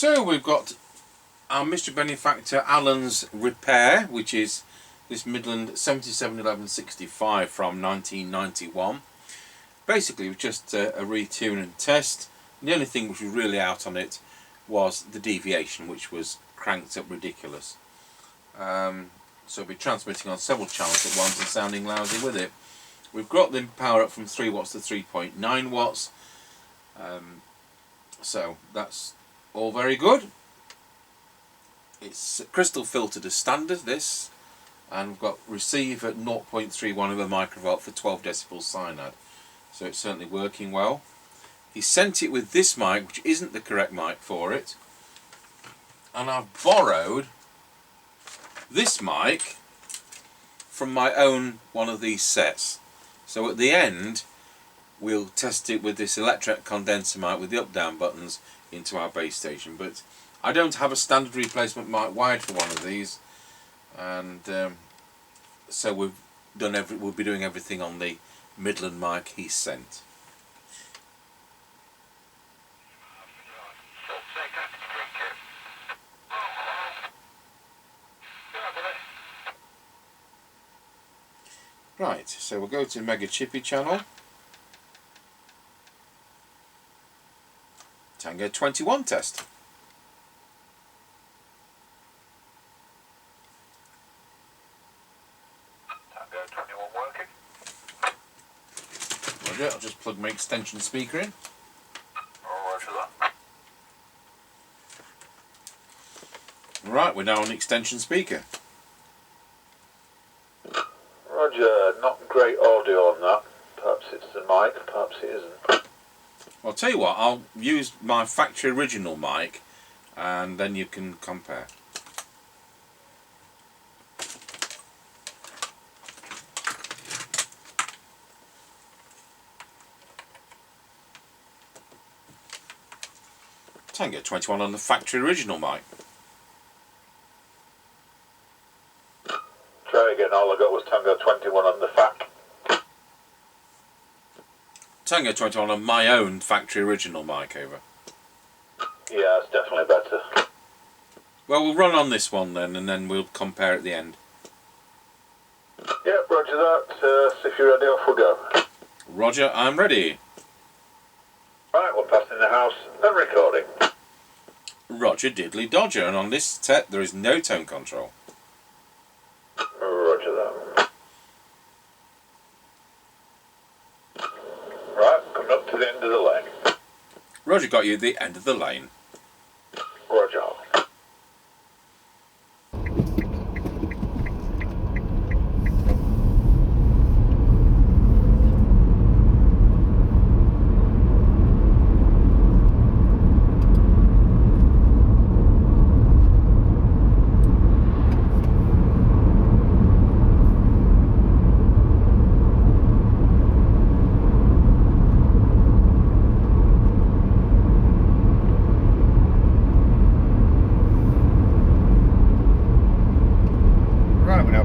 So we've got our Mr Benefactor Allen's repair, which is this Midland 771165 from 1991. Basically it was just a retune and test. The only thing which was really out on it was the deviation, which was cranked up ridiculous. So we'll be transmitting on several channels at once and sounding lousy with it. We've got the power up from 3 watts to 3.9 watts. So that's all very good. It's crystal filtered as standard, this, and we've got receive at 0.31 of a microvolt for 12 decibels cyanide. So it's certainly working well. He sent it with this mic, which isn't the correct mic for it, and I've borrowed this mic from my own one of these sets. So at the end we'll test it with this electret condenser mic with the up down buttons into our base station, but I don't have a standard replacement mic wired for one of these, and so we'll be doing everything on the Midland mic he sent. Right, so we'll go to Mr Chippie channel. Tango 21 test. Tango 21 working. Roger, I'll just plug my extension speaker in. Roger that. Right, we're now on the extension speaker. Roger, not great audio on that. Perhaps it's the mic, perhaps it isn't. I'll tell you what, I'll use my factory original mic and then you can compare. Tango 21 on the factory original mic. Try again, all I got was Tango 21 on the FAC. Tango 21 on my own factory original mic, over. Yeah, it's definitely better. Well, we'll run on this one then, and then we'll compare at the end. Yep, roger that. If you're ready, off we'll go. Roger, I'm ready. Right, we're passing the house and recording. Roger diddly dodger, and on this set there is no tone control. Roger that. Right, coming up to the end of the lane. Roger got you at the end of the lane. Roger.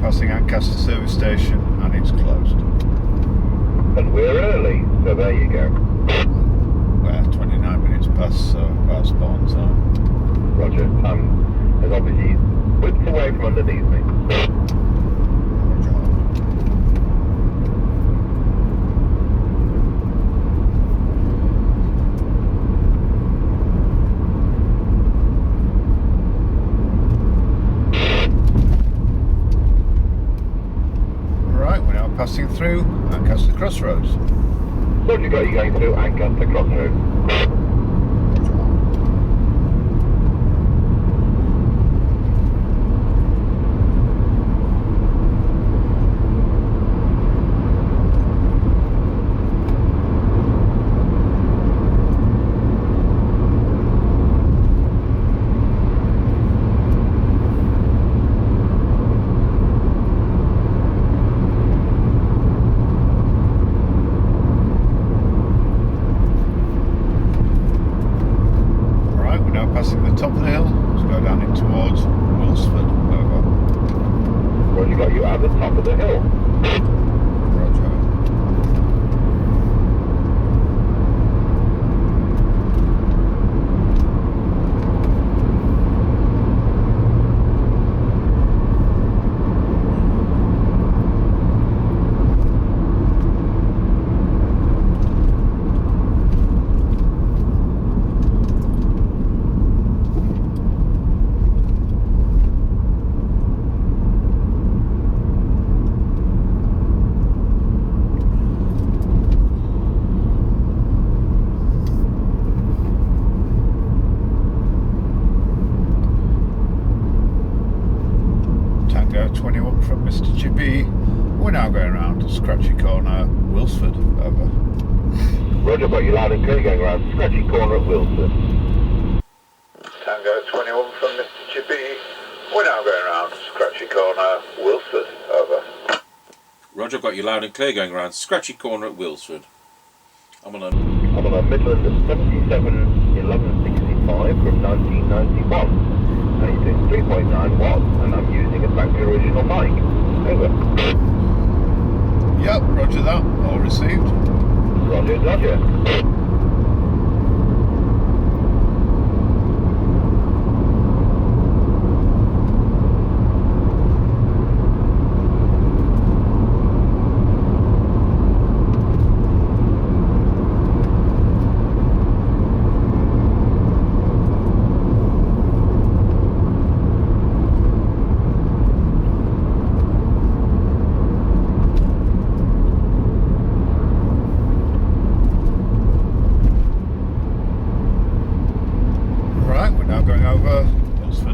Passing Ancaster service station and it's closed. And we're early, so there you go. Well, 29 minutes past, so about spawn time. Roger, Tom has obviously whipped away from underneath me. Passing through Ancaster Crossroads. So you got you going through Ancaster Crossroads. Passing the top of the hill, let's go down in towards Wilsford. Over. Well, you got you at the top of the hill. Roger. Scratchy Corner, Wilsford, over. Roger, got you loud and clear going around Scratchy Corner at Wilson. Tango 21 from Mr Chippie. We're now going around Scratchy Corner, Wilford, over. Roger, got you loud and clear going around Scratchy Corner at Wilsford. I'm on a Midland 771165 from 1991. And he's doing 3.9 watts, and I'm using a factory original mic. Over. Yep, roger that, all received. Roger, roger.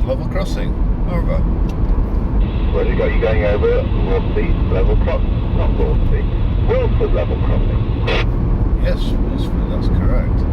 Level crossing, over. Roger, got you going over Worsby level crossing, not Worsby, Wilford level crossing. Yes, Wilsford, that's correct.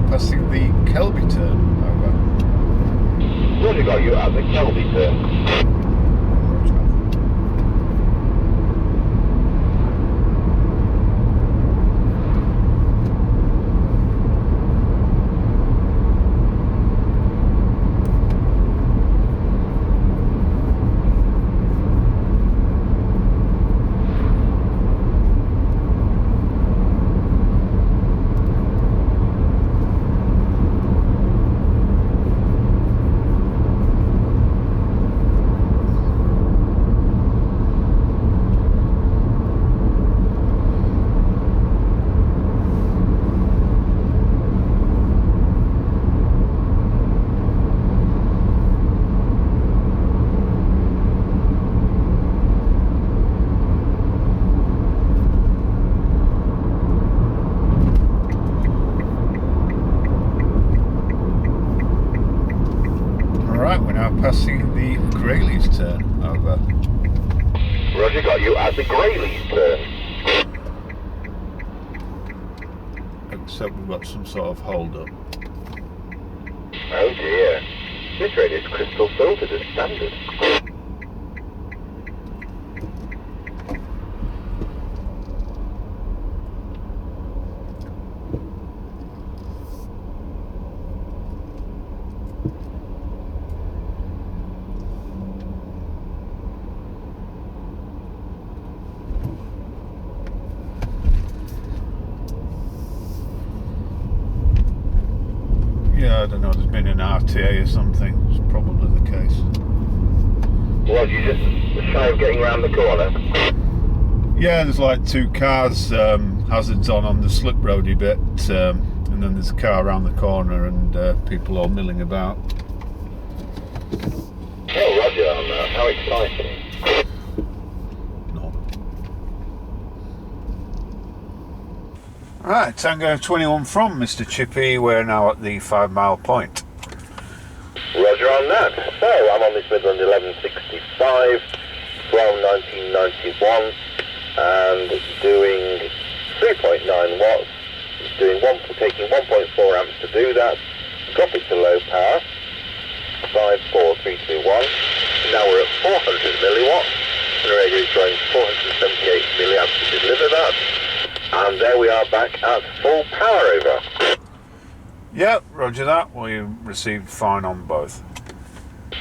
Passing the Kelby turn, over. Roger, got you at the Kelby turn. Passing the Grayleys turn, over. Roger, got you at the Grayleys turn. Except we've got some sort of hold up. Oh dear. This radio's crystal filtered as standard. Yeah, I don't know, there's been an RTA or something, it's probably the case. Was you just shy of getting around the corner? Yeah, there's like two cars, hazards on the slip roady bit, and then there's a car around the corner and people all milling about. Oh, roger on that, how exciting. No. Right, Tango 21 from Mr Chippie, we're now at the 5 mile point. Roger on that. So, I'm on this Midland 1165 from 1991 and doing 3.9 watts. Taking 1.4 amps to do that. Drop it to low power. 5, 4, 3, 2, 1. Now we're at 400 milliwatts. The radio is drawing 478 milliamps to deliver that. And there we are back at full power, over. Yep, roger that. We received fine on both.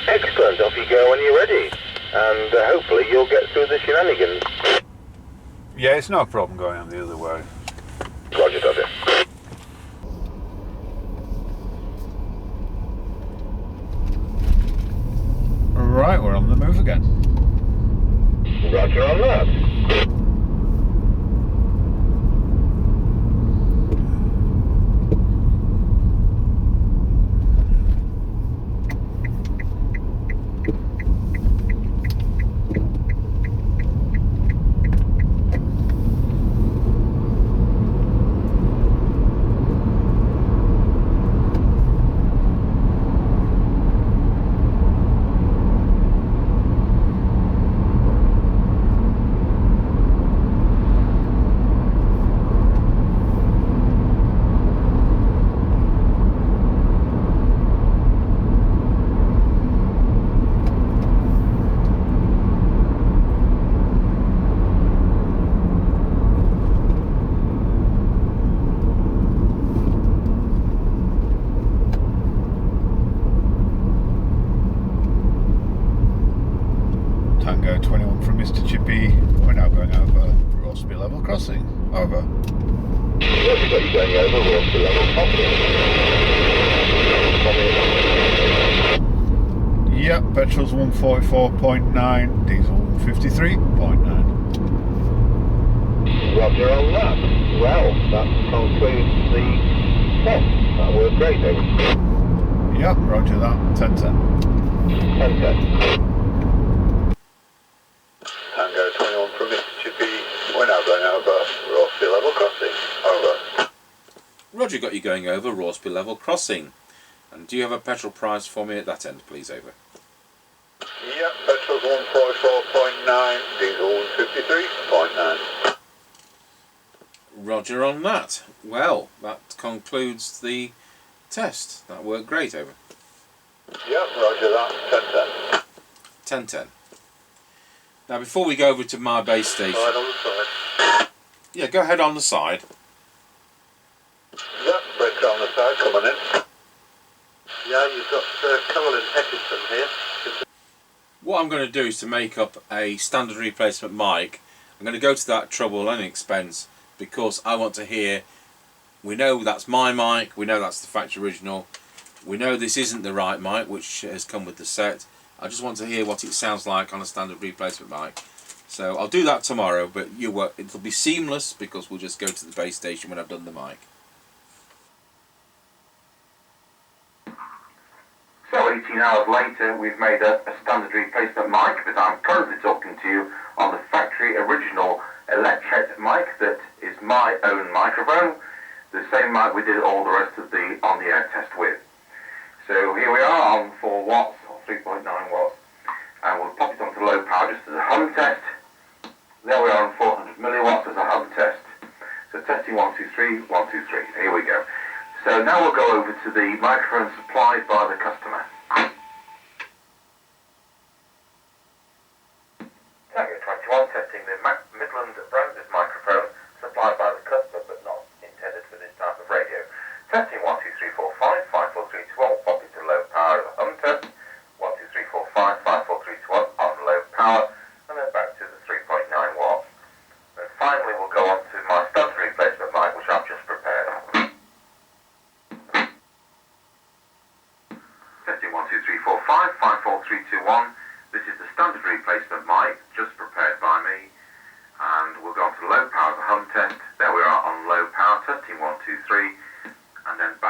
Excellent, off you go when you're ready. And hopefully you'll get through the shenanigans. Yeah, it's no problem going on the other way. Right, we're on the move again. Roger on that. Tango 21 from Mr Chippie. We're now going over Rossby level crossing. Over. Roger, got you going over Rossby level crossing. Yep, petrol's 144.9, diesel 153.9. Roger on that. Well, that concludes the test. That worked great, over. Yep, roger that. 10-10. 10-10. Tango 21 from Mr Chippie. We're now going over Rossby level crossing. Over. Roger, got you going over Rossby level crossing. And do you have a petrol price for me at that end, please? Over. Yep, petrol's 144.9, diesel 153.9. Roger on that. Well, that concludes the test. That worked great. Over. Yep, roger that. 10-10. 10-10. Now, before we go over to my base station, Side on the side. yeah, go ahead on the side. Yep, breaker on the side coming in. Yeah, you've got Cole and Heckinson here. What I'm going to do is to make up a standard replacement mic. I'm going to go to that trouble and expense because I want to hear. We know that's my mic. We know that's the factory original. We know this isn't the right mic, which has come with the set. I just want to hear what it sounds like on a standard replacement mic. So I'll do that tomorrow, but it'll be seamless because we'll just go to the base station when I've done the mic. So 18 hours later, we've made a standard replacement mic, but I'm currently talking to you on the factory original electret mic that is my own microphone, the same mic we did all the rest of the on-the-air test with. So here we are on 4 watts, or 3.9 watts, and we'll pop it onto low power just as a home test. There we are on 400 milliwatts as a home test. So testing 1, 2, 3, 1, 2, 3. Here we go. So now we'll go over to the microphone supplied by the customer. Tango 21 testing the Midland branded microphone supplied by the customer but not intended for this type of radio. Testing 1, 2, 3, 4, 5, 5, 4, 3, 2, 1, pop it to low power as a home test. 1, 2, 3, 4, 5, 5, 4, 3, 2, 1 on low power, and then back to the 3.9 watts. And finally we'll go on to my standard replacement mic which I've just prepared. Testing 1, 2, 3, 4, 5, 5, 4, 3, 2, 1. This is the standard replacement mic, just prepared by me. And we'll go on to low power as a home test. There we are on low power, testing 1, 2, 3. And then back